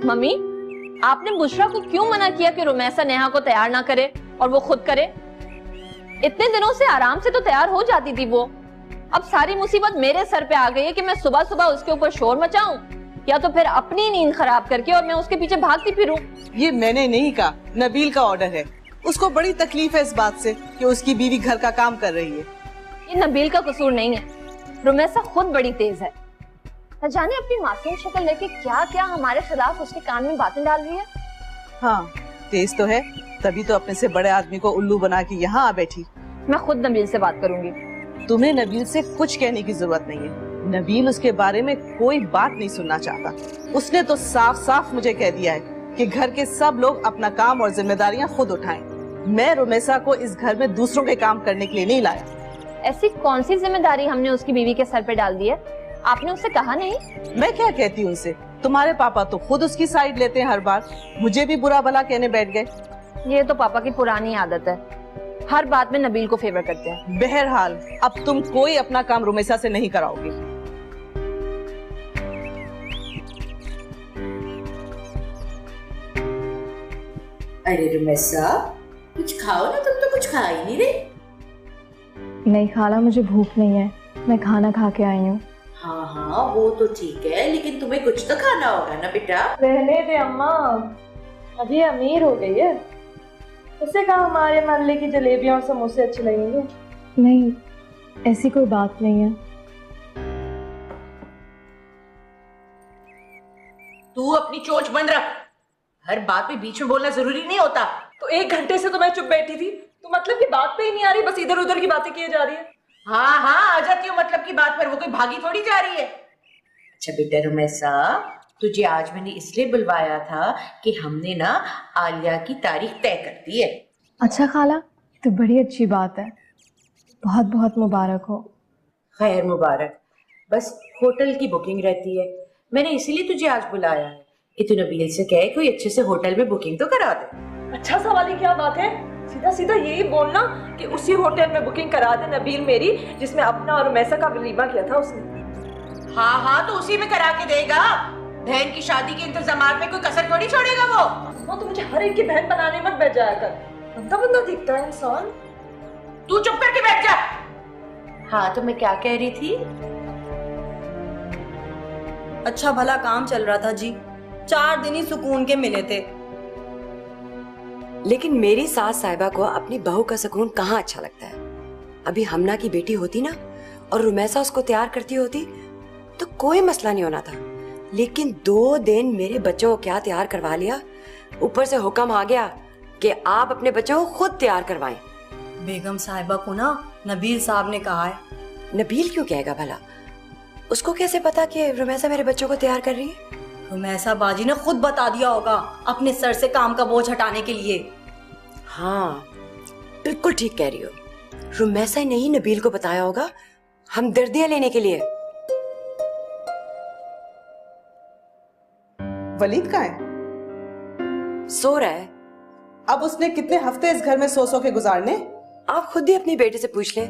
Mummy, आपने बुशरा को क्यों मना किया कि रुमैसा नेहा को तैयार ना करे और वो खुद करे? इतने दिनों से आराम से तो तैयार हो जाती थी वो। अब सारी मुसीबत मेरे सर पे आ गई है कि मैं सुबह सुबह उसके ऊपर शोर मचाऊं या तो फिर अपनी नींद खराब करके और मैं उसके पीछे भागती फिरूं। ये मैंने नहीं कहा, नबील का ऑर्डर है। उसको बड़ी तकलीफ है इस बात से कि उसकी बीवी घर का काम कर रही है। ये नबील का कसूर नहीं है, रुमैसा खुद बड़ी तेज है। न जाने अपनी मासूम शक्ल लेके क्या क्या हमारे खिलाफ उसके कान में बातें डाल रही है। हाँ, तेज तो है, तभी तो अपने से बड़े आदमी को उल्लू बना के यहाँ आ बैठी। मैं खुद नबील से बात करूंगी। तुम्हें नबील से कुछ कहने की जरूरत नहीं है। नबील उसके बारे में कोई बात नहीं सुनना चाहता। उसने तो साफ साफ मुझे कह दिया है कि घर के सब लोग अपना काम और जिम्मेदारियां खुद उठाएं। मैं रुमैसा को इस घर में दूसरों के काम करने के लिए नहीं लाया। ऐसी कौन सी जिम्मेदारी हमने उसकी बीवी के सर पे डाल दी है? आपने उससे कहा नहीं? मैं क्या कहती हूँ उनसे? तुम्हारे पापा तो खुद उसकी साइड लेते हैं हर बार। मुझे भी बुरा भला कहने बैठ गए। ये तो पापा की पुरानी आदत है, हर बात में नबील को फेवर करते हैं। बहरहाल अब तुम कोई अपना काम रुमैसा से नहीं कराओगी। अरे रुमैसा, कुछ खाओ ना, तुम तो कुछ खा ही नहीं रही। नहीं खाला, मुझे भूख नहीं है, मैं खाना खा के आई हूँ। हाँ हाँ वो तो ठीक है, लेकिन तुम्हें कुछ तो खाना होगा ना बेटा। रहने दे अम्मा, अभी अमीर हो गई है, उसे कहा हमारे मोहल्ले की जलेबियां और समोसे अच्छे लगेंगे। नहीं, ऐसी कोई बात नहीं है। तू अपनी चोंच बंद रख, हर बात में बीच में बोलना जरूरी नहीं होता। तो 1 घंटे से तो मैं चुप बैठी थी, तो मतलब की बात पे ही नहीं आ रही, बस इधर उधर की बातें किए जा रही है। हाँ हाँ आ जाती हूँ मतलब की बात पर, वो कोई भागी थोड़ी जा रही है। अच्छा बेटा रुमैसा, तुझे आज मैंने इसलिए बुलवाया था कि हमने ना आलिया की तारीख तय कर दी है। अच्छा खाला, तो बड़ी अच्छी बात है, बहुत बहुत मुबारक हो। खैर मुबारक, बस होटल की बुकिंग रहती है, मैंने इसीलिए तुझे आज बुलाया है कि तू नबील से कहे कोई अच्छे से होटल में बुकिंग तो करा दे। अच्छा सवाल ही क्या बात है, सीधा सीधा यही बोलना कि उसी होटल में बुकिंग करा दे नबील मेरी, जिसमें अपना और रुमैसा का वलीमा किया था उसने। हाँ हाँ तो उसी में करा के देगा, बहन की शादी के इंतजामात में कोई कसर थोड़ी छोड़ेगा वो। तो मुझे हर एक की बहन बनाने मत बैठ जाया कर, बंदा बंदा दिखता है इंसान। तू चुप करके बैठ जा। हाँ तो मैं क्या कह रही थी? अच्छा भला काम चल रहा था जी, 4 दिन ही सुकून के मिले थे। लेकिन मेरी सास साहिबा को अपनी बहू का सुकून कहाँ अच्छा लगता है। अभी हमना की बेटी होती ना और रुमैसा उसको तैयार करती होती तो कोई मसला नहीं होना था, लेकिन 2 दिन मेरे बच्चों को क्या तैयार करवा लिया। ऊपर से हुक्म आ गया कि आप अपने बच्चों को खुद तैयार करवाएं। बेगम साहिबा को ना नबील साहब ने कहा है। नबील क्यों कहेगा भला? उसको कैसे पता कि रुमैसा मेरे बच्चों को तैयार कर रही है? रुमैसा बाजी ने खुद बता दिया होगा अपने सर से काम का बोझ हटाने के लिए। हाँ बिल्कुल ठीक कह रही हो, रुमैसा ने ही नबील को बताया होगा हमदर्दियां लेने के लिए। वलीद कहाँ है? सो रहा है। अब उसने कितने हफ्ते इस घर में सो के गुजारने? आप खुद ही अपनी बेटे से पूछ ले।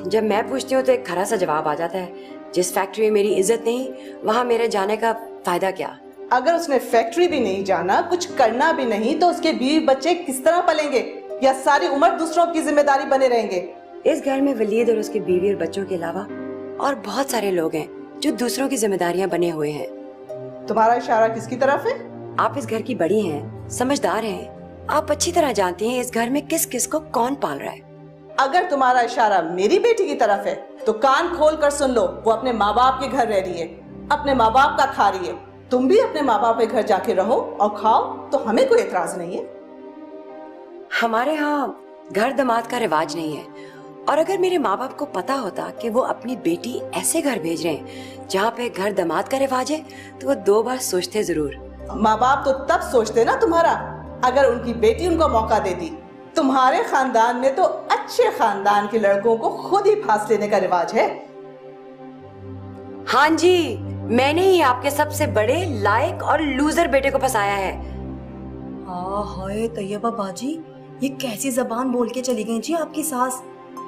जब मैं पूछती हूँ तो एक खरा सा जवाब आ जाता है, जिस फैक्ट्री में मेरी इज्जत नहीं वहां मेरे जाने का फायदा क्या। अगर उसने फैक्ट्री भी नहीं जाना, कुछ करना भी नहीं, तो उसके बीवी बच्चे किस तरह पलेंगे? या सारी उम्र दूसरों की जिम्मेदारी बने रहेंगे? इस घर में वलीद और उसके बीवी और बच्चों के अलावा और बहुत सारे लोग हैं जो दूसरों की जिम्मेदारियां बने हुए हैं। तुम्हारा इशारा किसकी तरफ है? आप इस घर की बड़ी हैं, समझदार हैं, आप अच्छी तरह जानती हैं इस घर में किस किस को कौन पाल रहा है। अगर तुम्हारा इशारा मेरी बेटी की तरफ है तो कान खोल कर सुन लो, वो अपने माँ बाप के घर रह रही है, अपने माँ बाप का खा रही है। तुम भी अपने माँ बाप के घर जाके रहो और खाओ, तो हमें कोई एतराज नहीं है। हमारे यहाँ घर दामाद का रिवाज नहीं है, और अगर मेरे माँ बाप को पता होता कि वो अपनी बेटी ऐसे घर भेज रहे हैं जहाँ पे घर दामाद का रिवाज है तो वो 2 बार सोचते जरूर। माँ बाप तो तब सोचते ना तुम्हारा, अगर उनकी बेटी उनको मौका देती। तुम्हारे खानदान में तो अच्छे खानदान के लड़कों को खुद ही फांस लेने का रिवाज है। हाँ जी, मैंने ही आपके सबसे बड़े लायक और लूजर बेटे को फंसाया है। हाँ हाय तैयबा बाजी, ये कैसी जबान बोल के चली गई जी आपकी सास।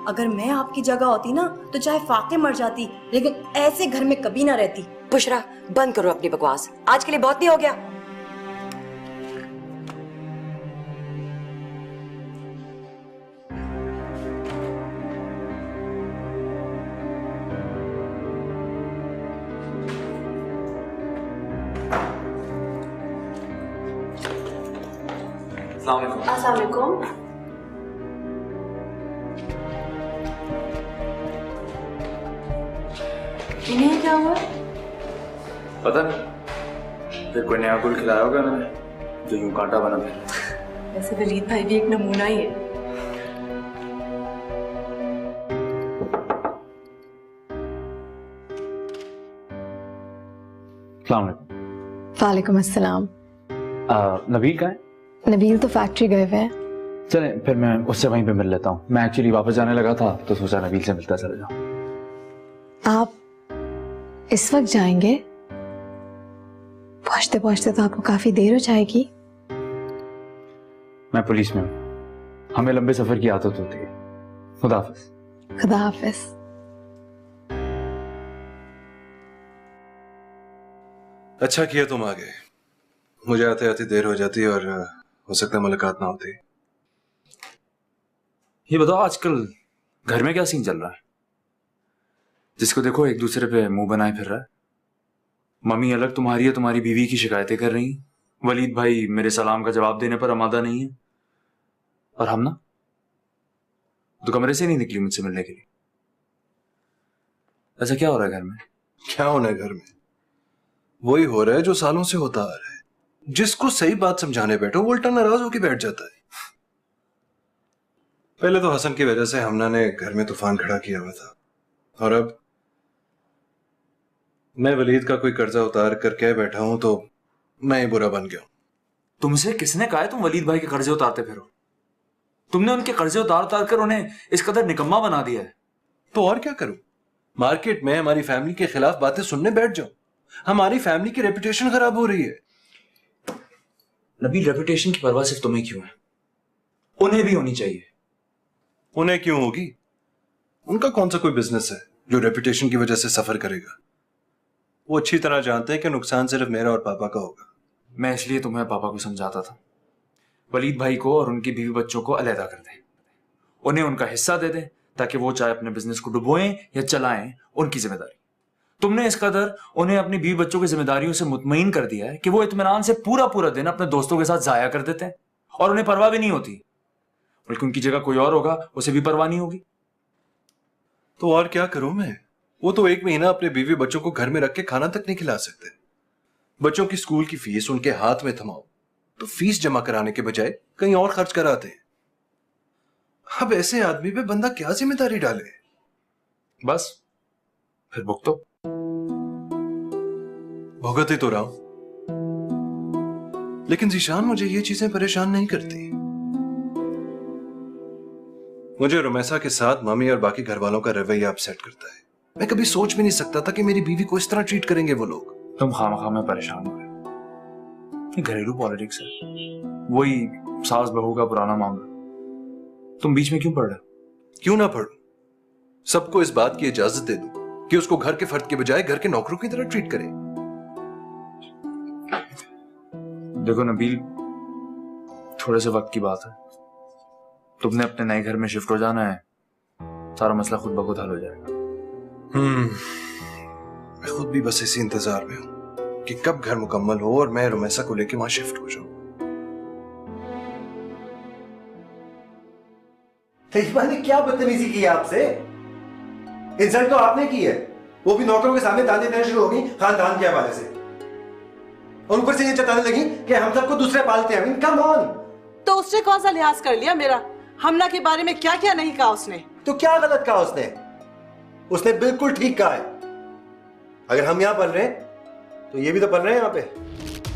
अगर मैं आपकी जगह होती ना तो चाहे फाके मर जाती, लेकिन ऐसे घर में कभी ना रहती। बुशरा बंद करो अपनी बकवास, आज के लिए बहुत नहीं हो गया? अस्सलाम वालेकुम। अस्सलाम वालेकुम। इन्हें क्या हुआ? पता नहीं, फिर कोई नया गुल खिलाया होगा मैंने जो यूं कांटा बना फिर। वैसे वलीद भाई भी एक नमूना ही है। अस्सलाम वालेकुम। वालेकुम अस्सलाम। नबील कहाँ है? नबील तो फैक्ट्री गए हुए हैं। चले फिर मैं उससे वहीं पे मिल लेता हूँ। मैं एक्चुअली वापस जाने लगा था तो सोचा नबील से मिलता चला जाऊँ। आप इस वक्त जाएंगे? पहुंचते पहुंचते तो आपको काफी देर हो जाएगी। मैं पुलिस में हूँ, हमें लंबे सफर की आदत होती है। खुदा हाफिज। खुदा हाफिज। अच्छा किया तुम आ गए, मुझे आते आते देर हो जाती और हो सकता है मुलाकात ना होती। ये बताओ आजकल घर में क्या सीन चल रहा है? जिसको देखो एक दूसरे पे मुंह बनाए फिर रहा है। मम्मी अलग तुम्हारी है, तुम्हारी बीवी की शिकायतें कर रही हैं। वलीद भाई मेरे सलाम का जवाब देने पर आमादा नहीं है। और हम ना तो कमरे से नहीं निकली मुझसे मिलने के लिए। ऐसा क्या हो रहा है घर में? क्या होना है घर में? वही हो रहा है जो सालों से होता आ रहा है। जिसको सही बात समझाने बैठो वो उल्टा नाराज होकर बैठ जाता है। पहले तो हसन की वजह से हमना ने घर में तूफान खड़ा किया हुआ था, और अब मैं वलीद का कोई कर्जा उतार कर कह बैठा हूं तो मैं ही बुरा बन गया हूं। तुमसे किसने कहा है तुम वलीद भाई के कर्जे उतारते फिरो? तुमने उनके कर्जे उतार उतार कर उन्हें इस कदर निकम्मा बना दिया है। तो और क्या करूं? मार्केट में हमारी फैमिली के खिलाफ बातें सुनने बैठ जाऊं? हमारी फैमिली की रेपुटेशन खराब हो रही है। नबील, रेपुटेशन की परवाह सिर्फ तुम्हें क्यों है? उन्हें भी होनी चाहिए। उन्हें क्यों होगी? उनका कौन सा कोई बिजनेस है जो रेपुटेशन की वजह से सफर करेगा? वो अच्छी तरह जानते हैं कि नुकसान सिर्फ मेरा और पापा का होगा। मैं इसलिए तुम्हें पापा को समझाता था, वलीद भाई को और उनके बीवी बच्चों को अलहदा कर दें, उन्हें उनका हिस्सा दे दें ताकि वो चाहे अपने बिजनेस को डुबोएं या चलाएं, उनकी जिम्मेदारी। तुमने इस कदर उन्हें अपनी बीवी बच्चों की जिम्मेदारियों से मुतमईन कर दिया है कि वो इत्मीनान से पूरा पूरा दिन अपने दोस्तों के साथ जाया कर देते हैं और उन्हें परवाह भी नहीं होती। बल्कि उनकी जगह कोई और होगा, उसे भी परवाह नहीं होगी। तो और क्या करूं मैं? वो तो एक महीना अपने बीवी बच्चों को घर में रख के खाना तक नहीं खिला सकते। बच्चों की स्कूल की फीस उनके हाथ में थमाओ तो फीस जमा कराने के बजाय कहीं और खर्च कराते हैं। अब ऐसे आदमी पे बंदा क्या जिम्मेदारी डाले? बस फिर भुगतो। भुगत ही तो रहा हूं, लेकिन जीशान मुझे ये चीजें परेशान नहीं करती। मुझे रुमैसा के साथ मम्मी और बाकी घर वालों का रवैया अपसेट करता है। मैं कभी सोच भी नहीं सकता था कि मेरी बीवी को इस तरह ट्रीट करेंगे वो लोग। तुम खामखा में परेशान हो गए। ये घरेलू पॉलिटिक्स है, वही सास बहू का पुराना मामला। तुम बीच में क्यों पड़ रहे हो? क्यों ना पढ़ूं? सबको इस बात की इजाजत दे दूं कि उसको घर के फर्द के बजाय घर के नौकरों की तरह ट्रीट करें। देखो नबील, थोड़े से वक्त की बात है। तुमने अपने नए घर में शिफ्ट हो जाना है, सारा मसला खुद ब खुद हल हो जाएगा। मैं खुद भी बस इसी इंतजार में हूं कि कब घर मुकम्मल हो और मैं रुमैसा को लेके वहां शिफ्ट हो जाऊं। तैयबा ने क्या बदतमीजी की है आपसे? इंसल्ट तो आपने की है, वो भी नौकरों के सामने ताने देना शुरू हो गई खानदान के हवाले से, और ऊपर से ये जताने लगी कि हम सबको दूसरे पालते हैं। Come on. तो उसने कौन सा लिहाज कर लिया मेरा? हमना के बारे में क्या क्या नहीं कहा उसने? तो क्या गलत कहा उसने? उसने बिल्कुल ठीक कहा है। अगर हम यहाँ पल रहे हैं तो ये भी तो पल रहे हैं यहाँ पे।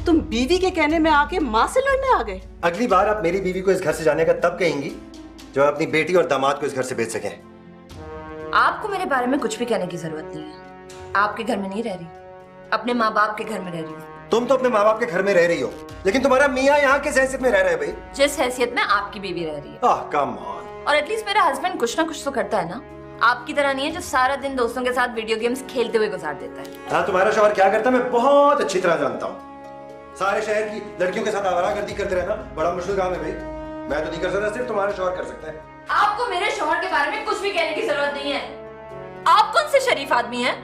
तुम बीवी के कहने में आके माँ से लड़ने आ गए। अगली बार आप मेरी बीवी को इस घर से जाने का तब कहेंगी जब अपनी बेटी और दामाद को इस घर से भेज सकें। आपको मेरे बारे में कुछ भी कहने की जरूरत नहीं है। आपके घर में नहीं रह रही, अपने माँ बाप के घर में रह रही हूँ। तुम तो अपने माँ बाप के घर में रह रही हो, लेकिन तुम्हारा मियाँ यहाँ किस हैसियत में रह रहा है भाई? जिस हैसियत में आपकी बीवी रह रही है। Come on. और एटलीस्ट मेरा हस्बैंड कुछ ना कुछ तो करता है ना। आपकी तरह नहीं है जो सारा दिन दोस्तों के साथ वीडियो गेम्स खेलते हुए गुजार देता है। हाँ, तुम्हारा शौहर क्या करता है मैं बहुत अच्छी तरह जानता हूँ। सारे शहर की लड़कियों के साथ आवारागर्दी करते रहना बड़ा मुश्किल काम है भाई। मैं तो नहीं कर सकता, सिर्फ तुम्हारा शौहर कर सकता है। आपको मेरे शौहर के बारे में कुछ भी कहने की जरूरत नहीं है। आप कौन से शरीफ आदमी हैं?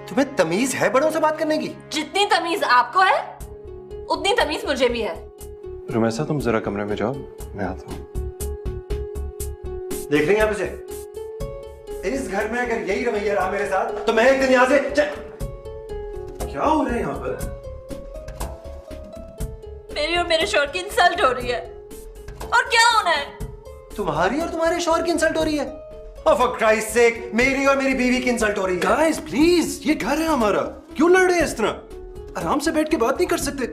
तुम्हें तमीज है बड़ों से बात करने की? जितनी तमीज आपको है उतनी तमीज मुझे भी है। रुमैसा तुम जरा कमरे में जाओ, मैं आता हूँ। देख रही हैं आप इसे? इस घर में अगर यही रवैया रहा मेरे साथ तो मैं एक दिन यहाँ से क्या हो रहा है यहाँ पर? मेरी और मेरे शोहर की इंसल्ट हो रही है। और क्या होना है? तुम्हारी और तुम्हारे शोहर की इंसल्ट हो रही है? Oh, for Christ's sake, मेरी और मेरी बीवी की इंसल्ट हो रही है। गाइस प्लीज, ये घर है हमारा, क्यों लड़ रहे हैं इस तरह? आराम से बैठ के बात नहीं कर सकते?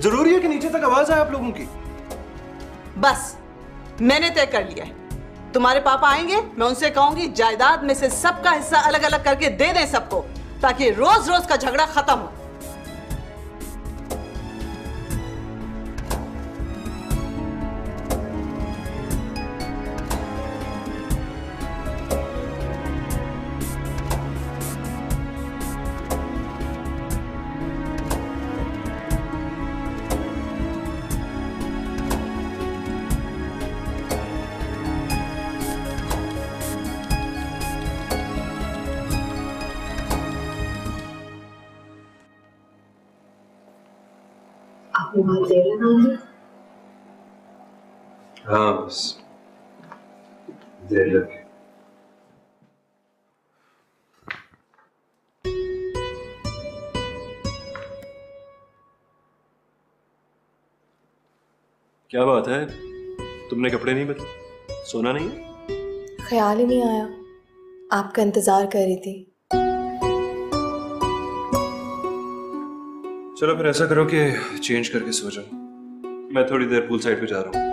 जरूरी है कि नीचे तक आवाज आए आप लोगों की? बस मैंने तय कर लिया है, तुम्हारे पापा आएंगे, मैं उनसे कहूंगी जायदाद में से सबका हिस्सा अलग अलग करके दे दें सबको, ताकि रोज रोज का झगड़ा खत्म हो। आपने बहुत देर लगा दी। हाँ बस देर लगी। क्या बात है, तुमने कपड़े नहीं बदले? सोना नहीं है? ख्याल ही नहीं आया, आपका इंतजार कर रही थी। चलो फिर ऐसा करो कि चेंज करके सो जाओ, मैं थोड़ी देर पूल साइड पे जा रहा हूँ।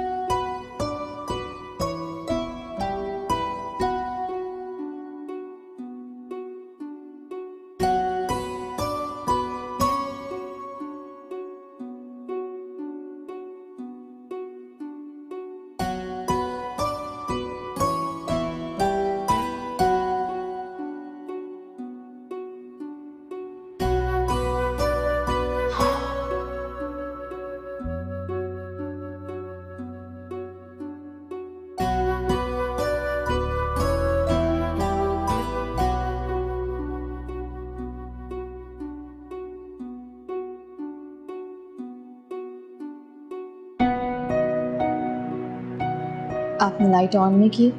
आपने लाइट ऑन नहीं की,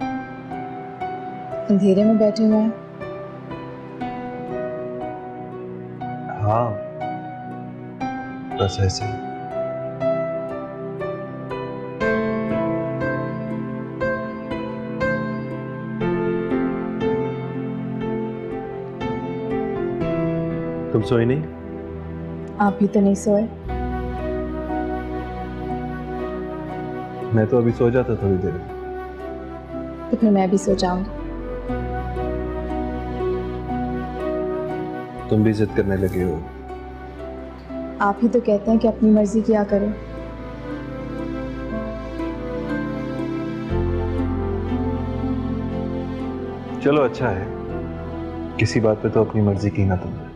अंधेरे में बैठे हुए हैं। हाँ बस ऐसे ही। तुम सोई नहीं? आप भी तो नहीं सोए? मैं तो अभी सो जाता थोड़ी देर में। तो फिर मैं भी सो जाऊंगी। तुम भी जिद करने लगे हो। आप ही तो कहते हैं कि अपनी मर्जी किया करो। चलो अच्छा है, किसी बात पे तो अपनी मर्जी की ना तुमने।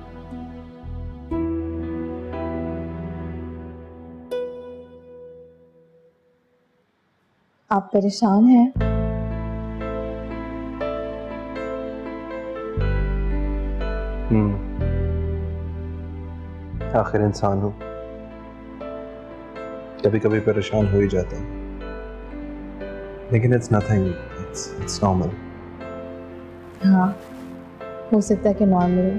आप परेशान हैं? आखिर इंसान हो, कभी कभी परेशान हो ही जाता हूँ, लेकिन इट्स नथिंग, इट्स नॉर्मल। हाँ, हो सकता है कि नॉर्मल हो,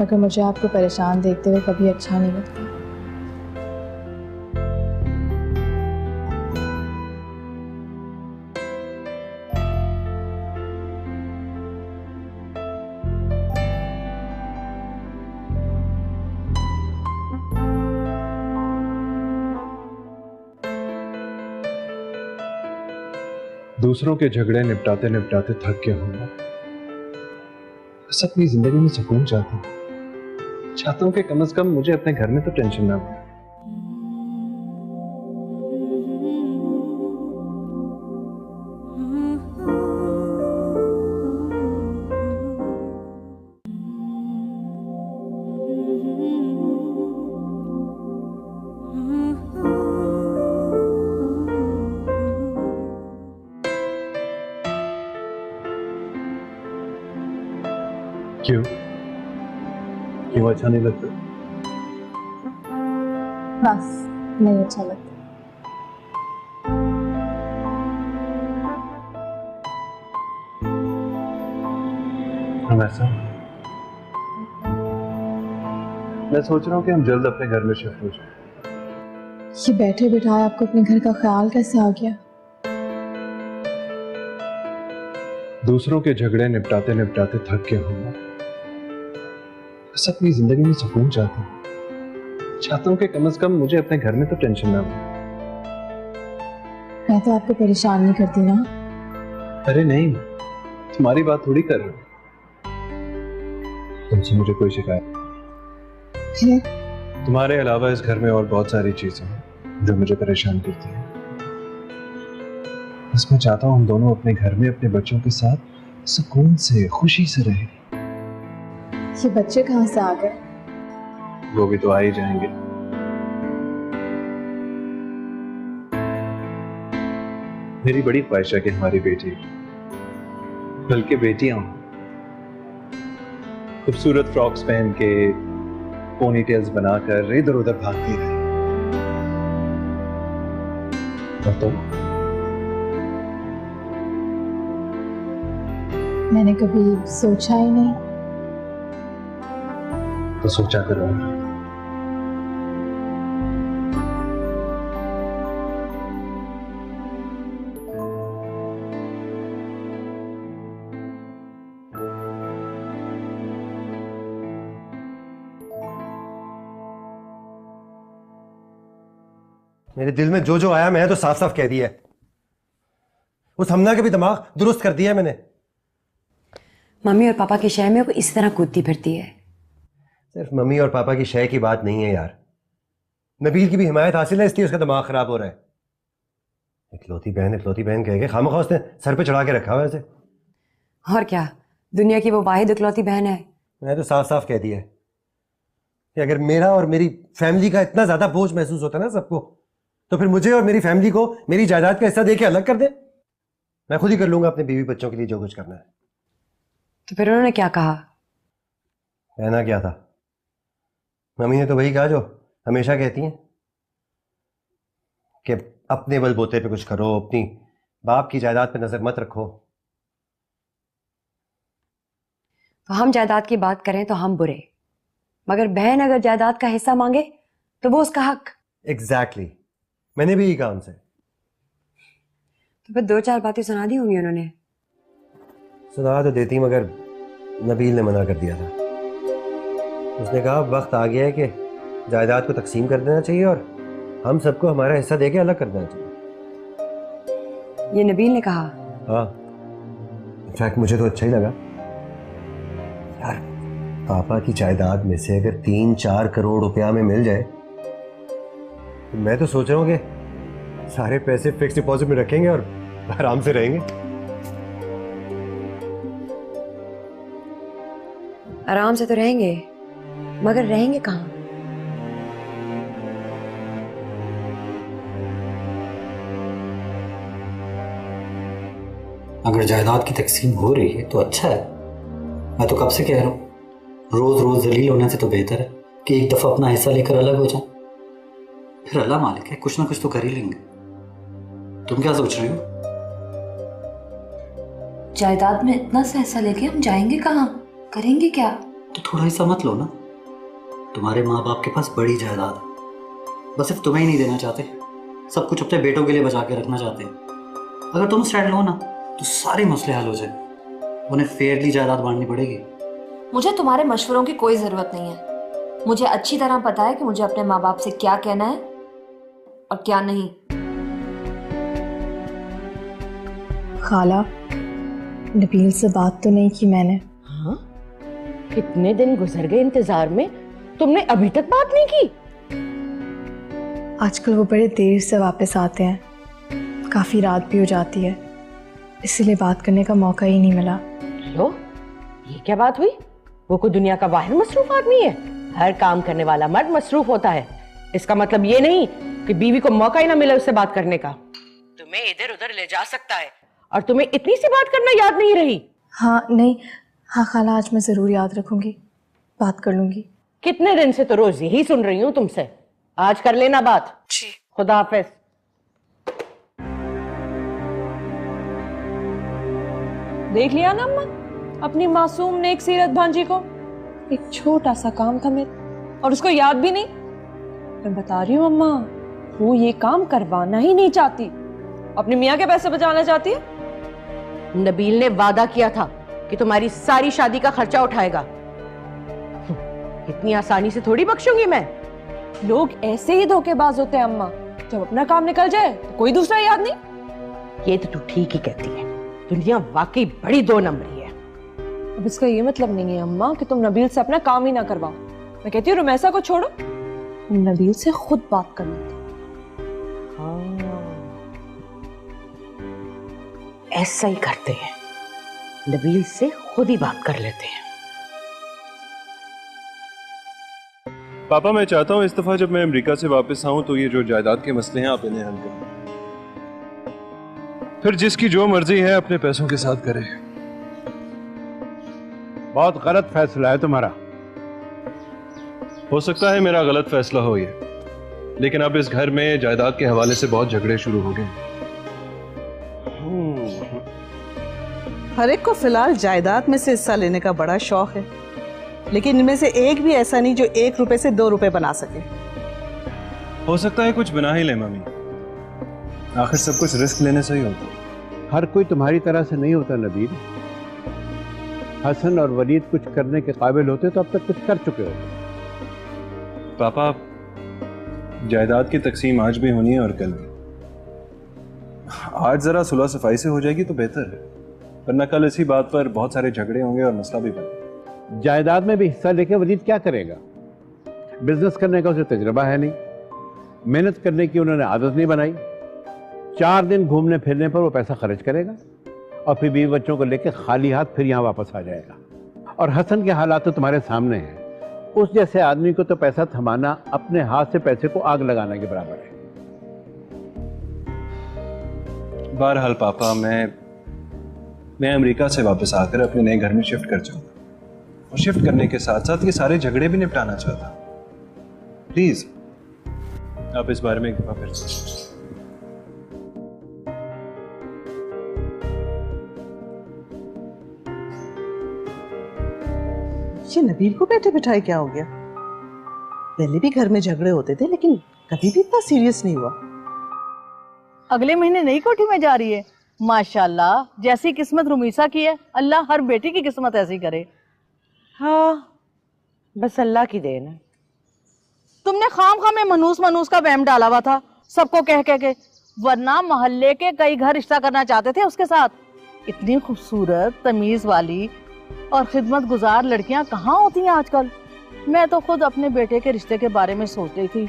मगर मुझे आपको परेशान देखते हुए कभी अच्छा नहीं लगता। दूसरों के झगड़े निपटाते निपटाते थक गया हूं, बस अपनी जिंदगी में सुकून चाहता हूं कि कम से कम मुझे अपने घर में तो टेंशन ना हो। क्यों अच्छा नहीं लगता? बस नहीं अच्छा लगता। वैसा मैं सोच रहा हूँ कि हम जल्द अपने घर में शिफ्ट हो जाए। ये बैठे बिठाए आपको अपने घर का ख्याल कैसे आ गया? दूसरों के झगड़े निपटाते निपटाते थक गया हूँ। बस अपनी जिंदगी में सुकून चाहता हूँ कि कम से कम मुझे अपने घर में तो टेंशन ना हो। मैं तो आपको परेशान नहीं करती ना। अरे नहीं, तुम्हारी बात थोड़ी कर रहा हूँ। तुमसे मुझे कोई शिकायत है? तुम्हारे अलावा इस घर में और बहुत सारी चीजें हैं जो मुझे परेशान करती हैं। बस मैं चाहता हूँ हम दोनों अपने घर में अपने बच्चों के साथ सुकून से खुशी से रहें। ये बच्चे कहाँ से आ गए? वो भी तो आ ही जाएंगे। मेरी बड़ी ख्वाहिश है कि हमारी बेटी, बल्कि बेटियां खूबसूरत फ्रॉक्स पहन के पोनीटेल्स बनाकर इधर उधर भागती रहे। और तुम? मैंने कभी सोचा ही नहीं। तो सोचा करो। मेरे दिल में जो जो आया मैंने तो साफ साफ कह दिया है। उस हमना के भी दिमाग दुरुस्त कर दिया है मैंने। मम्मी और पापा की शय में वो इस तरह कूदती फिरती है। सिर्फ मम्मी और पापा की शय की बात नहीं है यार, नबील की भी हिमायत हासिल है, इसलिए उसका दिमाग खराब हो रहा है। इकलौती बहन कह के खामखा उसने सर पे चढ़ा के रखा हुआ है उसे। और क्या, दुनिया की वो वाहिद इकलौती बहन है। मैंने तो साफ साफ कह दिया है कि अगर मेरा और मेरी फैमिली का इतना ज्यादा बोझ महसूस होता है ना सबको, तो फिर मुझे और मेरी फैमिली को मेरी जायदाद का हिस्सा देके अलग कर दे। मैं खुद ही कर लूंगा अपने बीवी बच्चों के लिए जो कुछ करना है। तो फिर उन्होंने क्या कहा? कहना क्या था, मम्मी ने तो वही कहा जो हमेशा कहती हैं कि अपने बलबूते पे कुछ करो, अपनी बाप की जायदाद पे नजर मत रखो। तो हम जायदाद की बात करें तो हम बुरे, मगर बहन अगर जायदाद का हिस्सा मांगे तो वो उसका हक। एग्जैक्टली, मैंने भी यही कहा उनसे। तो फिर 2-4 बातें सुना दी होंगी उन्होंने। सुना तो देती, मगर नबील ने मना कर दिया था। उसने कहा वक्त आ गया है कि जायदाद को तकसीम कर देना चाहिए और हम सबको हमारा हिस्सा देके अलग कर देना चाहिए। ये नबील ने कहा? हाँ, इनफैक्ट मुझे तो अच्छा ही लगा यार। पापा की जायदाद में से अगर 3-4 करोड़ रुपया में मिल जाए तो मैं तो सोच रहा हूँ कि सारे पैसे फिक्स डिपॉजिट में रखेंगे और आराम से रहेंगे। आराम से तो रहेंगे, मगर रहेंगे कहाँ? अगर जायदाद की तकसीम हो रही है तो अच्छा है। मैं तो कब से कह रहा हूँ, रोज रोज जलील होने से तो बेहतर है कि एक दफा अपना हिस्सा लेकर अलग हो जाए। फिर अल्लाह मालिक है, कुछ ना कुछ तो कर ही लेंगे। तुम क्या सोच रही हो? जायदाद में इतना सा हिस्सा लेके हम जाएंगे कहाँ, करेंगे क्या? तो थोड़ा हिस्सा मत लो ना। तुम्हारे माँ बाप के पास बड़ी जायदाद है, बस सिर्फ तुम्हें ही नहीं देना चाहते, सब कुछ अपने बेटों के लिए बचा के रखना चाहते हैं। अगर तुम स्टैंड लो ना तो सारे मसले हल हो जाए। उन्हें फेयरली जायदाद बांटनी पड़ेगी। मुझे तुम्हारे मशवरों की कोई जरूरत नहीं है। मुझे अच्छी तरह पता है कि मुझे अपने माँ बाप से क्या कहना है और क्या नहीं। खाला, नबील से बात तो नहीं की मैंने। हाँ? कितने दिन गुजर गए इंतजार में, तुमने अभी तक बात नहीं की? आजकल वो बड़े देर से वापस आते हैं, काफी रात भी हो जाती है, इसीलिए बात करने का मौका ही नहीं मिला। लो, ये क्या बात हुई? वो कोई दुनिया का वाहिद मसरूफ आदमी है। हर काम करने वाला मर्द मसरूफ होता है। इसका मतलब ये नहीं कि बीवी को मौका ही ना मिले उससे बात करने का। तुम्हें इधर उधर ले जा सकता है और तुम्हें इतनी सी बात करना याद नहीं रही? हाँ नहीं, हाँ खाला, आज मैं जरूर याद रखूंगी, बात कर लूंगी। कितने दिन से तो रोज यही सुन रही हूँ तुमसे। आज कर लेना बात। जी। खुदा हाफिज। देख लिया ना अम्मा अपनी मासूम नेक सीरत भांजी को, एक छोटा सा काम था मेरा और उसको याद भी नहीं। मैं बता रही हूँ अम्मा, वो ये काम करवाना ही नहीं चाहती, अपने मियाँ के पैसे बचाना चाहती है। नबील ने वादा किया था कि तुम्हारी सारी शादी का खर्चा उठाएगा। इतनी आसानी से थोड़ी बख्शूंगी मैं। लोग ऐसे ही धोखेबाज होते हैं अम्मा, जब अपना काम निकल जाए तो कोई दूसरा याद नहीं। ये तो तू ठीक ही कहती है, दुनिया वाकई बड़ी दो नंबरी है। अब इसका ये मतलब नहीं है अम्मा कि तुम नबील से अपना काम ही ना करवाओ। मैं कहती हूँ रुमैसा को छोड़ो, नबील से खुद बात कर लेते। ऐसा ही करते हैं, नबील से खुद ही बात कर लेते हैं। पापा मैं चाहता हूँ इस दफा जब मैं अमेरिका से वापस आऊं तो ये जो जायदाद के मसले हैं आप इन्हें हल करें, फिर जिसकी जो मर्जी है अपने पैसों के साथ करे। बहुत गलत फैसला है तुम्हारा। हो सकता है मेरा गलत फैसला हो ये, लेकिन अब इस घर में जायदाद के हवाले से बहुत झगड़े शुरू हो गए। हर एक को फिलहाल जायदाद में से हिस्सा लेने का बड़ा शौक है, लेकिन इनमें से एक भी ऐसा नहीं जो 1 रुपए से 2 रुपए बना सके। हो सकता है कुछ बना ही ले मम्मी, आखिर सब कुछ रिस्क लेने से ही होता। हर कोई तुम्हारी तरह से नहीं होता नबील। हसन और वलीद कुछ करने के काबिल होते तो अब तक कुछ कर चुके होते। पापा जायदाद की तकसीम आज भी होनी है और कल भी। आज जरा सुलह सफाई से हो जाएगी तो बेहतर है, वरना कल इसी बात पर बहुत सारे झगड़े होंगे और मसला भी बनेगा। जायदाद में भी हिस्सा लेके वलीद क्या करेगा? बिजनेस करने का उसे तजुर्बा है नहीं, मेहनत करने की उन्होंने आदत नहीं बनाई। 4 दिन घूमने फिरने पर वो पैसा खर्च करेगा और फिर बीवी बच्चों को लेकर खाली हाथ फिर यहाँ वापस आ जाएगा। और हसन के हालात तो तुम्हारे सामने हैं। उस जैसे आदमी को तो पैसा थमाना अपने हाथ से पैसे को आग लगाने के बराबर है। बहरहाल पापा मैं अमेरिका से वापस आकर अपने नए घर में शिफ्ट कर जाऊंगा, और शिफ्ट करने के साथ साथ ये सारे झगड़े भी निपटाना चाहता। प्लीज आप इस बारे में एक दफा फिर सोचें। ये नबील को बैठे बिठाए क्या हो गया? पहले भी घर में झगड़े होते थे, लेकिन कभी भी इतना सीरियस नहीं हुआ। अगले महीने नई कोठी में जा रही है। माशाल्लाह, जैसी किस्मत रुमीसा की है, अल्लाह हर बेटी की किस्मत ऐसी करे। हाँ, बस अल्लाह की देन है। तुमने खाम में मनूस का वहम डाला हुआ था सबको कह के, वरना मोहल्ले के कई घर रिश्ता करना चाहते थे उसके साथ। इतनी खूबसूरत, तमीज वाली और खिदमत गुजार लड़कियां कहाँ होती हैं आजकल। मैं तो खुद अपने बेटे के रिश्ते के बारे में सोच रही थी,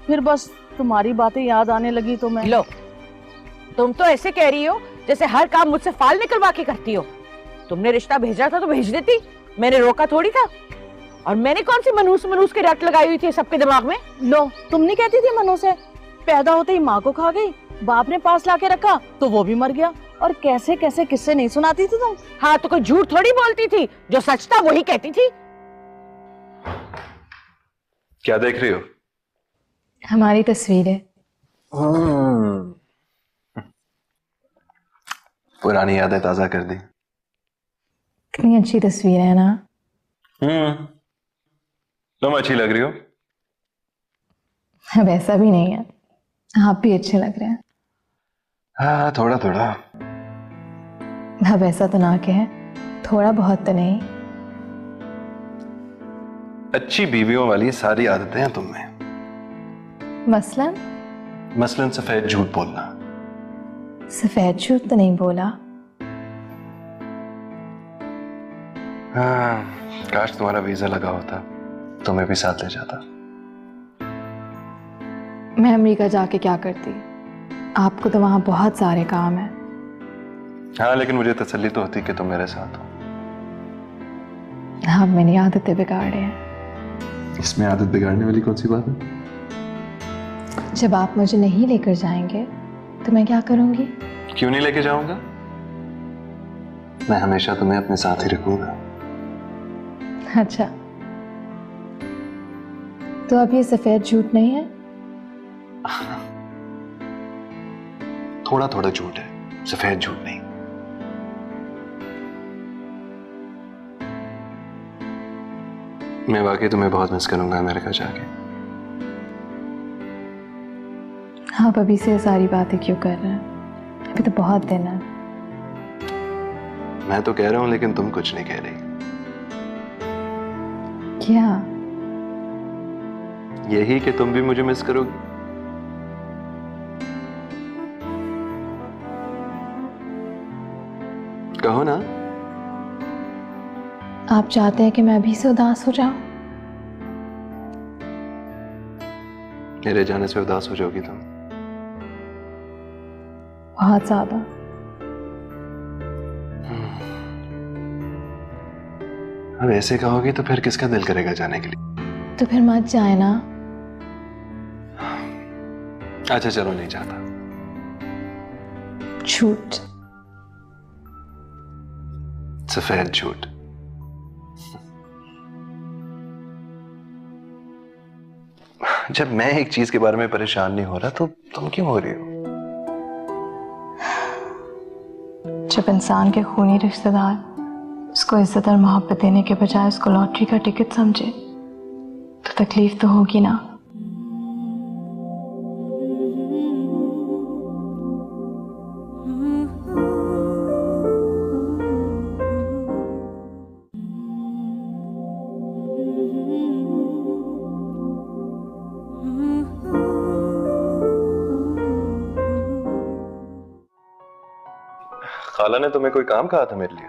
फिर बस तुम्हारी बातें याद आने लगी तो मैं। लो, तुम तो ऐसे कह रही हो जैसे हर काम मुझसे फाल निकलवा के करती हो। तुमने रिश्ता भेजा था तो भेज देती, मैंने रोका थोड़ी था। और मैंने कौन सी मनूस के रट लगाई हुई थी सबके दिमाग में? लो, तुम नहीं कहती थी मनु से, पैदा होते ही माँ को खा गई, बाप ने पास लाके रखा तो वो भी मर गया, और कैसे कैसे किस्से नहीं सुनाती थी तुम। हाँ, तो कोई झूठ थोड़ी बोलती थी, जो सच था वही कहती थी। क्या देख रही हो? हमारी तस्वीरें। पुरानी यादें ताजा कर दी। कितनी अच्छी तस्वीर है ना? तुम अच्छी लग रही हो। अब ऐसा भी नहीं है, आप भी अच्छे लग रहे हैं। हाँ, थोड़ा थोड़ा। अब ऐसा तो ना कहे, थोड़ा बहुत तो नहीं। अच्छी बीवियों वाली सारी आदतें हैं तुम में। मसलन सफेद झूठ बोलना। सफेद झूठ तो नहीं बोला। हाँ, काश तुम्हारा वीजा लगा होता, तुम्हें भी साथ ले जाता। मैं अमेरिका जाके क्या करती? आपको तो वहां बहुत सारे काम है। हाँ, लेकिन मुझे तसल्ली तो होती कि तुम मेरे साथ हो। आप मेरी आदतें बिगाड़े हैं। इसमें आदत बिगाड़ने वाली कौन सी बात है? जब आप मुझे नहीं लेकर जाएंगे तो मैं क्या करूंगी? क्यों नहीं लेके जाऊंगा? मैं हमेशा तुम्हें अपने साथ ही रखूंगा। अच्छा, तो अब ये सफेद झूठ नहीं है, थोड़ा थोड़ा झूठ है, सफेद झूठ नहीं। मैं वाकई तुम्हें बहुत मिस करूंगा अमेरिका जाके। आप अभी से सारी बातें क्यों कर रहे हैं? अभी तो बहुत दिन है। मैं तो कह रहा हूं लेकिन तुम कुछ नहीं कह रही। क्या? यही कि तुम भी मुझे मिस करोगी। कहो ना। आप चाहते हैं कि मैं अभी से उदास हो जाऊं? मेरे जाने से उदास हो जाओगी तुम? बहुत ज्यादा। अब ऐसे कहोगे तो फिर किसका दिल करेगा जाने के लिए? तो फिर मत जाए ना। अच्छा चलो, नहीं चाहता। झूठ। सफेद झूठ। जब मैं एक चीज के बारे में परेशान नहीं हो रहा तो तुम क्यों हो रही हो? जब इंसान के खूनी रिश्तेदार उसको इज्जत और मोहब्बत देने के बजाय उसको लॉटरी का टिकट समझे तो तकलीफ तो होगी ना। खाला ने तुम्हें कोई काम कहा था मेरे लिए?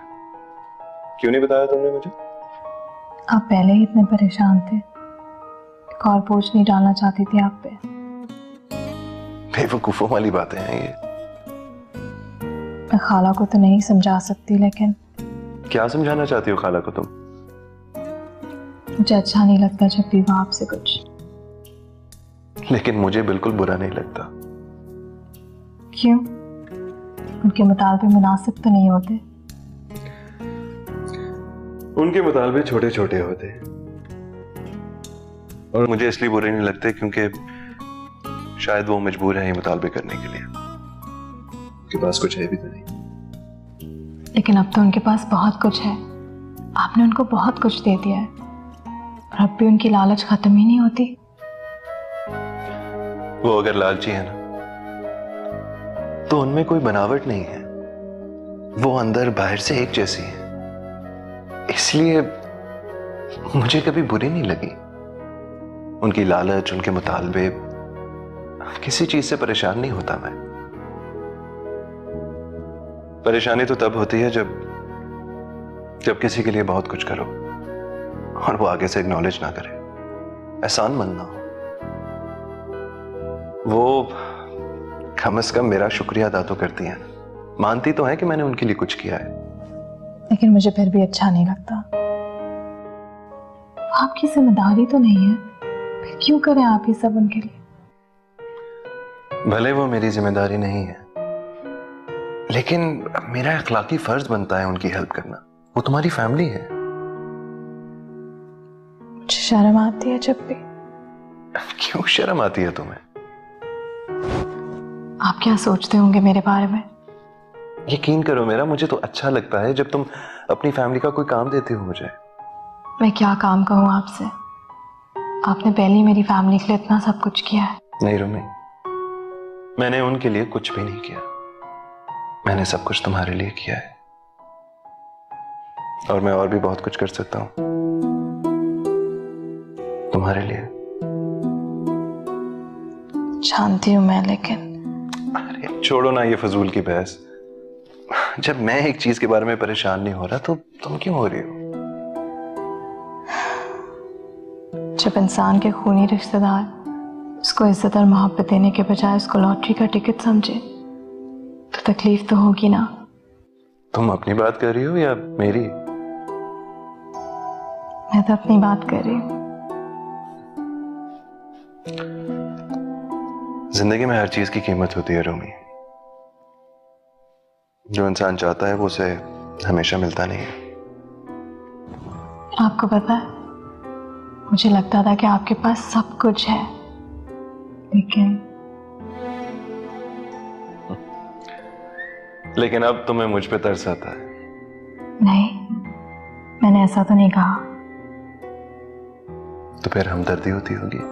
क्यों नहीं बताया तुमने मुझे? आप पहले ही इतने परेशान थे, एक और बोझ नहीं डालना चाहती थी आप पे। बेवकूफों वाली बातें हैं ये। मैं खाला को तो नहीं समझा सकती, लेकिन क्या समझाना चाहती हो खाला को तुम? मुझे अच्छा नहीं लगता जब भी वो आपसे कुछ। लेकिन मुझे बिल्कुल बुरा नहीं लगता। क्यों? उनके मुतालबे मुनासिब तो नहीं होते? उनके मुतालबे छोटे छोटे होते और मुझे इसलिए बुरे नहीं लगते क्योंकि शायद वो मजबूर है ये मुतालबे करने के लिए। उनके पास कुछ है भी तो नहीं। लेकिन अब तो उनके पास बहुत कुछ है। आपने उनको बहुत कुछ दे दिया है और अब भी उनकी लालच खत्म ही नहीं होती। वो अगर लालची है ना तो उनमें कोई बनावट नहीं है। वो अंदर बाहर से एक जैसी है, इसलिए मुझे कभी बुरी नहीं लगी। उनकी लालच, उनके मुतालबे, किसी चीज से परेशान नहीं होता मैं। परेशानी तो तब होती है जब किसी के लिए बहुत कुछ करो और वो आगे से एक्नॉलेज ना करे, एहसान मंद ना हो। वो कम से कम मेरा शुक्रिया अदा तो करती हैं, मानती तो है कि मैंने उनके लिए कुछ किया है। लेकिन मुझे फिर भी अच्छा नहीं लगता। आपकी जिम्मेदारी तो नहीं है, फिर क्यों करें आप ये सब उनके लिए? भले वो मेरी जिम्मेदारी नहीं है, लेकिन मेरा अखलाकी फर्ज बनता है उनकी हेल्प करना। वो तुम्हारी फैमिली है। मुझे शर्म आती है जब भी। क्यों शर्म आती है तुम्हें? आप क्या सोचते होंगे मेरे बारे में? यकीन करो मेरा, मुझे तो अच्छा लगता है जब तुम अपनी फैमिली का कोई काम देते हो मुझे। मैं क्या काम कहूँ आपसे? आपने पहले ही मेरी फैमिली के लिए इतना सब कुछ किया है। नहीं रुमी, मैंने उनके लिए कुछ भी नहीं किया। मैंने सब कुछ तुम्हारे लिए किया है और मैं और भी बहुत कुछ कर सकता हूं तुम्हारे लिए। जानती हूं मैं, लेकिन अरे छोड़ो ना ये फजूल की बहस। जब मैं एक चीज के बारे में परेशान नहीं हो रहा तो तुम क्यों हो रही हो? जब इंसान के खूनी रिश्तेदार उसको इज्जत और मोहब्बत देने के बजाय उसको लॉटरी का टिकट समझे तो तकलीफ तो होगी ना। तुम अपनी बात कर रही हो या मेरी? मैं तो अपनी बात कर रही हूँ। जिंदगी में हर चीज की कीमत होती है रूमी। जो इंसान चाहता है वो उसे हमेशा मिलता नहीं है। आपको पता है, मुझे लगता था कि आपके पास सब कुछ है, लेकिन लेकिन अब तुम्हें मुझ पे तरस आता है। नहीं, मैंने ऐसा तो नहीं कहा। तो फिर हमदर्दी होती होगी।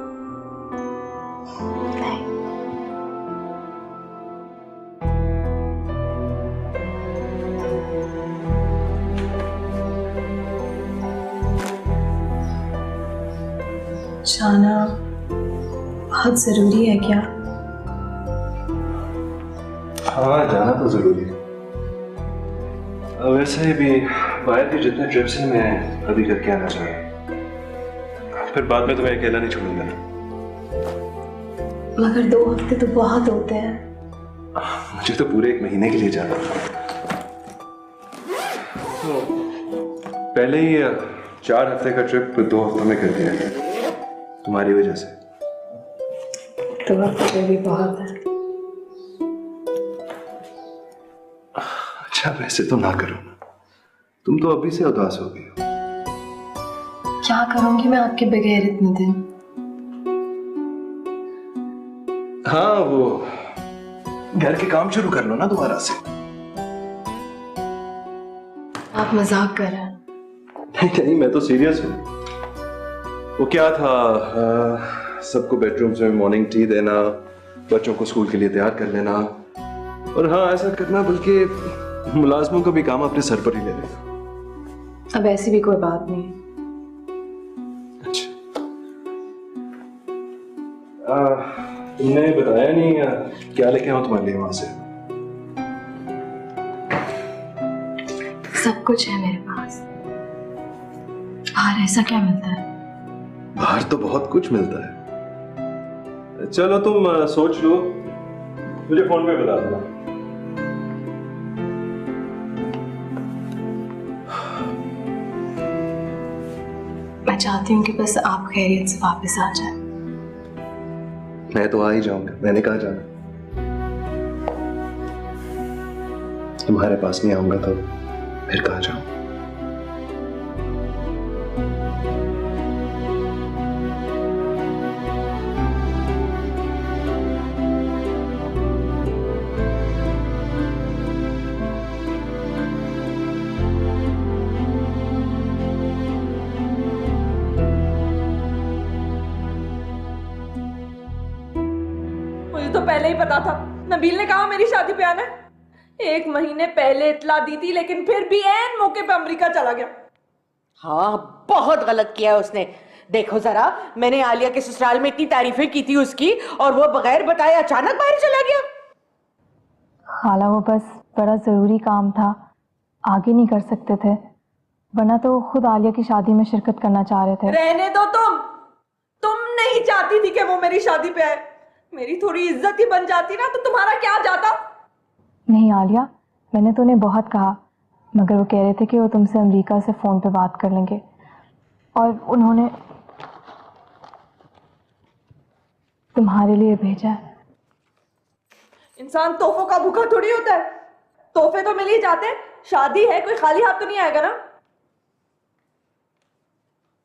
जाना बहुत जरूरी है क्या? हाँ, जाना तो जरूरी है। वैसे भी बाहर के जितने ट्रिप्स हैं मैं अभी करके आना चाह रहा हूँ, फिर बाद में तुम्हें अकेला नहीं छोड़ूंगा ना। मगर 2 हफ्ते तो बहुत होते हैं। मुझे तो पूरे 1 महीने के लिए जाना था। तो पहले ही 4 हफ्ते का ट्रिप 2 हफ्तों में कर दिया तुम्हारी वजह से। 2 हफ्ते भी बहुत है। अच्छा, वैसे तो ना करो ना, तुम तो अभी से उदास हो गई हो। क्या करूंगी मैं आपके बगैर इतने दिन? हाँ, वो घर के काम शुरू कर लो ना दोबारा से। आप मजाक कर रहे हैं? नहीं, मैं तो सीरियस हूँ। वो क्या था, सबको बेडरूम्स में मॉर्निंग टी देना, बच्चों को स्कूल के लिए तैयार कर लेना, और हाँ ऐसा करना बल्कि मुलाजमों का भी काम अपने सर पर ही ले लेना। अब ऐसी भी कोई बात नहीं। अच्छा, तुमने बताया नहीं क्या लेके आऊं तुम्हारे लिए वहां से? सब कुछ है मेरे पास। बाहर ऐसा क्या मिलता है? बाहर तो बहुत कुछ मिलता है। चलो तुम सोच लो, मुझे फोन पे बता देना। मैं चाहती हूँ कि बस आप खैरियत से वापस आ जाए। मैं तो आ ही जाऊंगा, मैंने कहा जाना। तुम्हारे पास नहीं आऊंगा तो फिर कहाँ जाऊं? तो पहले ही पता था, नबील ने कहा मेरी शादी पे आना है। 1 महीने पहले इतला दी थी, लेकिन फिर भी ऐन मौके पे अमेरिका चला गया। हाँ, बहुत गलत किया उसने। देखो जरा, मैंने आलिया के ससुराल में इतनी तारीफें की थी उसकी, और वो बगैर बताए अचानक बाहर चला गया। खाला, वो बस बड़ा जरूरी काम था, आगे नहीं कर सकते थे, वरना तो खुद आलिया की शादी में शिरकत करना चाह रहे थे। रहने दो तुम नहीं चाहती थी कि वो मेरी शादी पे आए। मेरी थोड़ी इज्जत ही बन जाती ना, तो तुम्हारा क्या जाता? नहीं आलिया, मैंने तो उन्हें बहुत कहा, मगर वो कह रहे थे कि वो तुमसे अमेरिका से फोन पे बात कर लेंगे, और उन्होंने तुम्हारे लिए भेजा है। इंसान तोहफों का भूखा थोड़ी होता है, तोहफे तो मिल ही जाते हैं। शादी है, कोई खाली हाथ तो नहीं आएगा ना।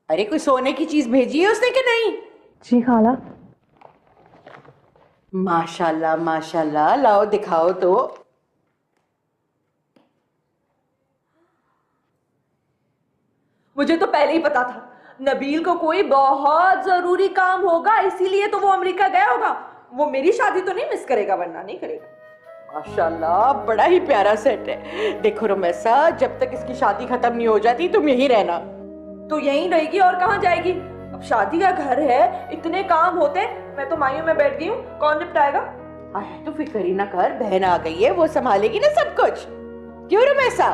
अरे कोई सोने की चीज भेजी है उसने कि नहीं? जी खाला। माशाल्लाह माशाल्लाह, लाओ दिखाओ तो। मुझे तो पहले ही पता था नबील को कोई बहुत जरूरी काम होगा, इसीलिए तो वो अमेरिका गया होगा। वो मेरी शादी तो नहीं मिस करेगा, वरना नहीं करेगा। माशाल्लाह, बड़ा ही प्यारा सेट है। देखो रमेशा, जब तक इसकी शादी खत्म नहीं हो जाती तुम यहीं रहना। तो यहीं रहेगी और कहाँ जाएगी? अब शादी का घर है, इतने काम होते। मैं तो मायूं में बैठ गई हूँ, कौन निपटाएगा? तो फिक्र ही ना कर, बहन आ गई है, वो संभालेगी ना सब कुछ। क्यों रमेशा?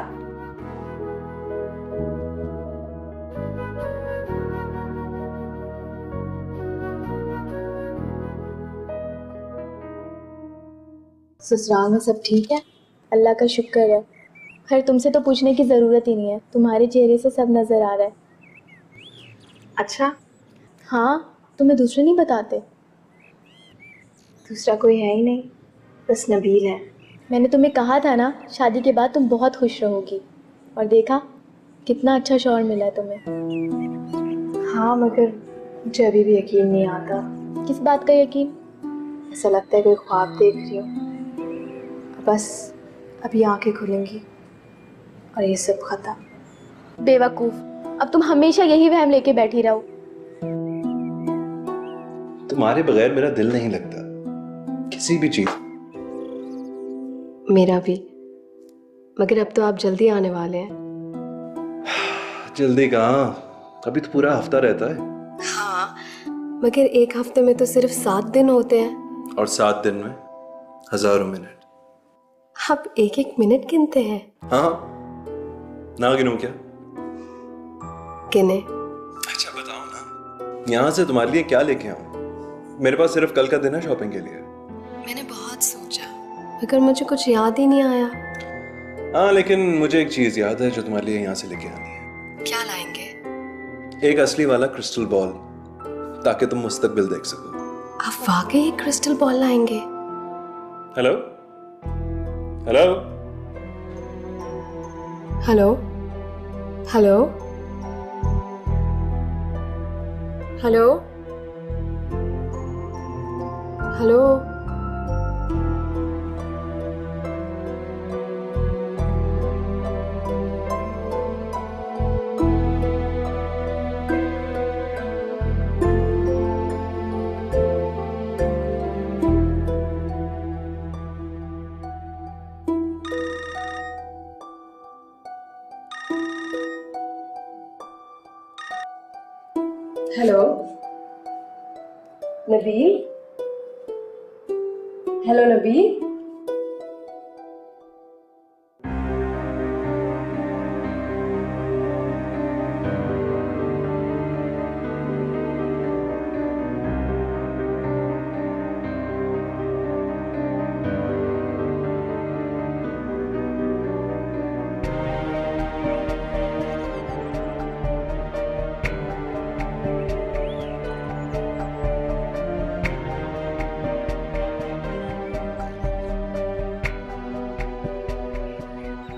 ससुराल में सब ठीक है? अल्लाह का शुक्र है। खैर तुमसे तो पूछने की ज़रूरत ही नहीं है, तुम्हारे चेहरे से सब नज़र आ रहा है। अच्छा? हाँ, तुम्हें दूसरे नहीं बताते? दूसरा कोई है ही नहीं, बस नबील है। मैंने तुम्हें कहा था ना, शादी के बाद तुम बहुत खुश रहोगी, और देखा कितना अच्छा शौहर मिला है तुम्हें। हाँ, मगर मुझे अभी भी यकीन नहीं आता। किस बात का यकीन? ऐसा लगता है कोई ख्वाब देख रही हूँ। बस अब ये आंखें खुलेंगी और ये सब खत्म। बेवकूफ, अब तुम हमेशा यही वहम लेके बैठी रहो। तुम्हारे बगैर मेरा दिल नहीं लगता किसी भी चीज। मेरा भी, मगर अब तो आप जल्दी आने वाले हैं। जल्दी कहाँ, अभी तो पूरा हफ्ता रहता है। हाँ, मगर एक हफ्ते में तो सिर्फ 7 दिन होते हैं। और 7 दिन में हजारों मिनट। आप एक एक मिनट गिनते हैं? हाँ, ना गिनूं क्या? गिने। अच्छा बताओ ना, यहाँ से तुम्हारे लिए क्या लेके आऊं? मेरे पास सिर्फ कल का दिन है शॉपिंग के लिए। मैंने बहुत सोचा, मगर मुझे कुछ याद ही नहीं आया। हाँ, लेकिन मुझे एक चीज याद है जो तुम्हारे लिए यहाँ से लेके आनी है। क्या लाएंगे? एक असली वाला क्रिस्टल बॉल, ताकि तुम मुस्तकबिल देख सको। आप वाकई एक क्रिस्टल बॉल लाएंगे? Hello hello hello hello hello hello. Hello Nabeel. Hello Nabeel.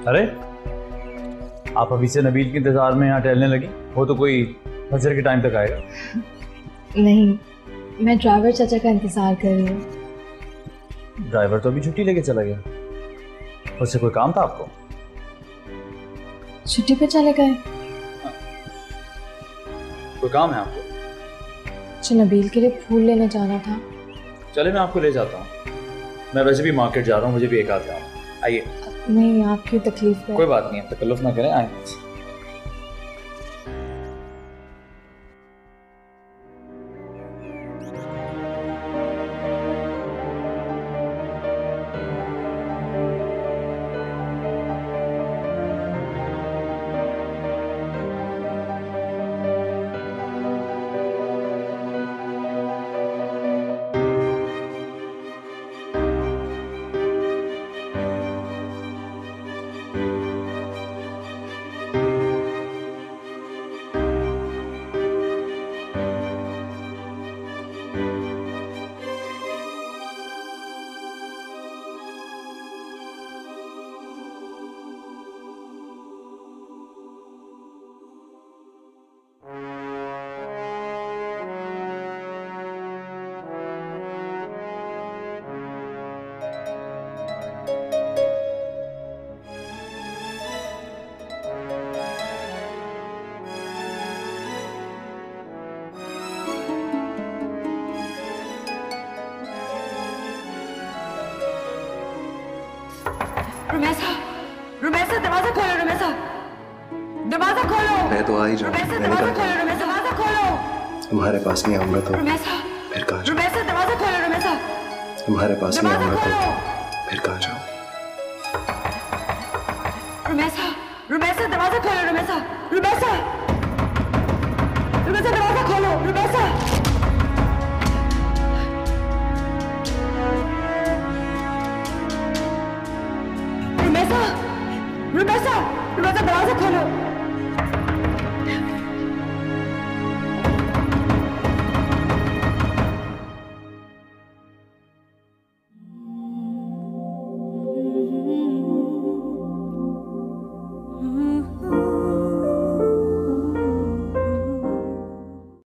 अरे आप अभी से नबील के इंतजार में यहाँ टहलने लगी? वो तो कोई फजर के टाइम तक आएगा। नहीं, मैं ड्राइवर चाचा का इंतजार कर रही हूँ। ड्राइवर तो अभी छुट्टी लेके चला गया। उससे कोई काम था आपको? छुट्टी पे चले गए? कोई काम है आपको? जो नबील के लिए फूल लेने जाना था। चले मैं आपको ले जाता हूँ। मैं वैसे भी मार्केट जा रहा हूँ, मुझे भी एक आध काम। आइए। नहीं, आपकी तकलीफ है। कोई बात नहीं, तकल्लुफ ना करें, आए। रुमैसा, रुमैसा दरवाजा खोलो, रुमैसा दरवाजा खोलो। मैं तो आ ही जाऊँ। रुमैसा दरवाजा खोलो, रुमैसा दरवाजा खोलो। तुम्हारे पास नहीं आऊंगा तो रुमैसा, फिर कहाँ जाऊँ? रुमैसा दरवाजा खोलो, रुमैसा तुम्हारे पास नहीं आऊंगा तो फिर कहाँ जाऊँ? रुमैसा, रुमैसा दरवाजा खोलो, रुमैसा, रुमैसा, रुमैसा दरवाजा खोलो, रुमैसा। रुमैसा, रुमैसा, रुमैसा दरवाजा खोलो।